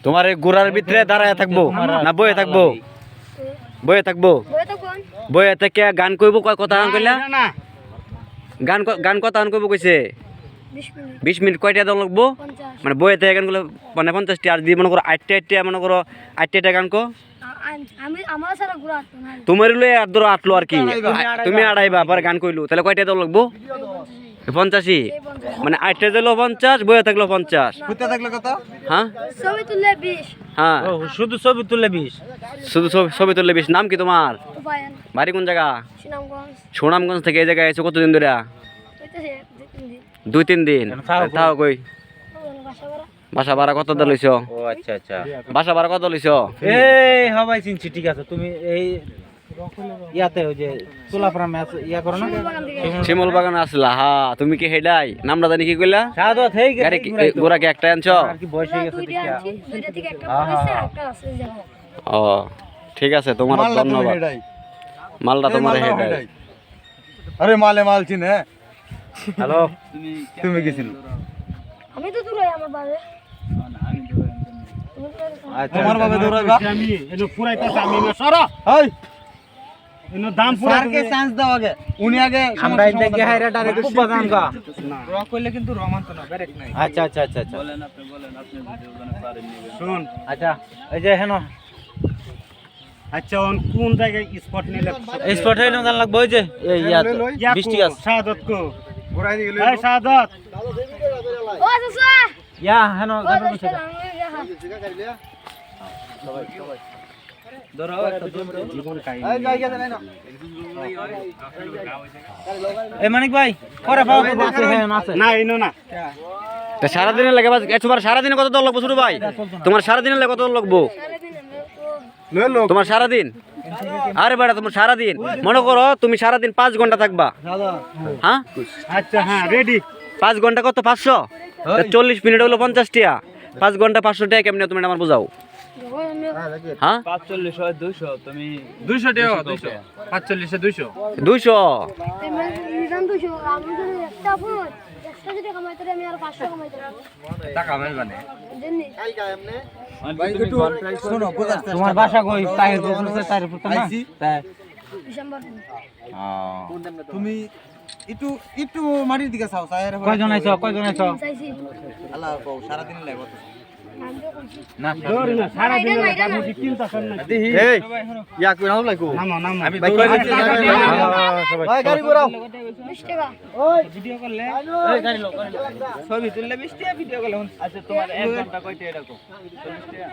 তোমার এই গোড়ার ভিতরে দাঁড়ায় থাকবো না বয়ে থাকবো? বয়ে থাকবো। বয়ে থেকে গান কইব, কয় কথা গান কইলা? গান কথা গান কইব কইছে 20 মিনিট। কয়টা দাও লাগবো? মানে বয়ে থেকে গান গুলো মানে 50টি, আর দিয়ে মনে করো 8টা মনে করো 8টা গান কো। তোমার লই আর ধরো আটলো আর কি, তুমি আড়াইবা পরে গান কইলো, তাহলে কয়টা দাও লাগবো? 85। মানে 8টা দিলো 50, বয়ে থাকলো 50। হ্যাঁ হ্যাঁ, শুধু ছবি তুললে 20। শুধু ছবি তুললে 20। নাম কি তোমার? বাড়ি কোন জায়গা? সুনামগঞ্জ থেকে এই জায়গায় এসে কতদিন ধরে? 2-3 দিন। তাও কই বাসা ভাড়া কত লইছ? ও আচ্ছা আচ্ছা, বাসা ভাড়া কত লইছ? এই হবাই চিনছি, ঠিক আছে। তুমি এই ইয়াতে ওই যে তুলাপ্রামে আছে ইয়া করো না, শিমল বাগানে আসলা? হ্যাঁ, তুমি কি হেডাই নামটা জানি কি কইলা? সাদত হেই গাড়ি গোরা কি একটা আনছো? আর কি বয়স হয়ে গেছে ও ঠিক আছে, তোমার ধন্যবাদ। মালটা তোমার হেডাই। আরে মাল চিনে। হ্যালো, তুমি গেছিল? আমি তো দূরে আমার বাবা। তোমার বাবে দৌড়াইবা? আমি এনো পুরাইতাছে, আমি না সরা হাই এনো দাম পুরা স্যারকে চান্স দাও আগে, উনি আগে আমরা দেখে হাইরা ডাইরেক্ট খুব বাগান কা র কইলে কিন্তু রমান্ত না, ব্রেক নাই। আচ্ছা আচ্ছা আচ্ছা আচ্ছা, বলেন আপনি ভিডিও বানাতে পারেন নি? শুন আচ্ছা, এই যে হেন আচ্ছা কোন জায়গায় স্পট নিলে স্পট হইলো জান লাগবে? ওই যে এই ইয়া 20 টাকা সাদত কো ঘোরাই দিলে। এই সাদত ও চাচা ইয়া হেন ও চাচা ধরো একটা জীবন কাহিনী। এই যাই গেছে নাই না। এই মানিক ভাই পরে পাও তো আছে, হ্যাঁ আছে না ইনো না। তা সারাদিনের লাগে তোমার সারাদিনে কত দল লাগবো ছোট ভাই? তোমার সারাদিনের লাগে কত দল লাগবো? তোমার সারাদিন? আরে বেটা, তোমার সারাদিন মনে করো তুমি সারাদিন 5 ঘন্টা থাকবা। হ্যাঁ আচ্ছা হ্যাঁ রেডি। 5 ঘন্টা কত? 500। 40 মিনিট হলো 50 টাকা। 5 ঘন্টা 500 টাকা কেমনে তুমি আমার বুঝাও? হ্যাঁ 45 হয় 200, তুমি 200 টাকা 200 45 এ 200 200। টাকা মেলবানে শোনো তোমার বাসা কই? তাহির পুকুরে, তাহির পুকুর না তাই। তুমি একটু একটু মাটির দিকে চাও, চাই আরে কয়জন আইছো? কয়জন আইছো? আল্লাহ কও সারা দিন লাগবে না দৌড় না সারা দিন আমি চিন্তা কর না। এই ইয়া কই নাও লাগো? নামো নামো, আমি ভাই কই দিছি ভাই গাড়ি ঘোরাও। ওই ভিডিও করলে এই গাড়ি লো ছবি তুললে 20 টাকা, ভিডিও করলে আচ্ছা তোমার 1 ঘন্টা কয়টা এটা কো? 40 টাকা।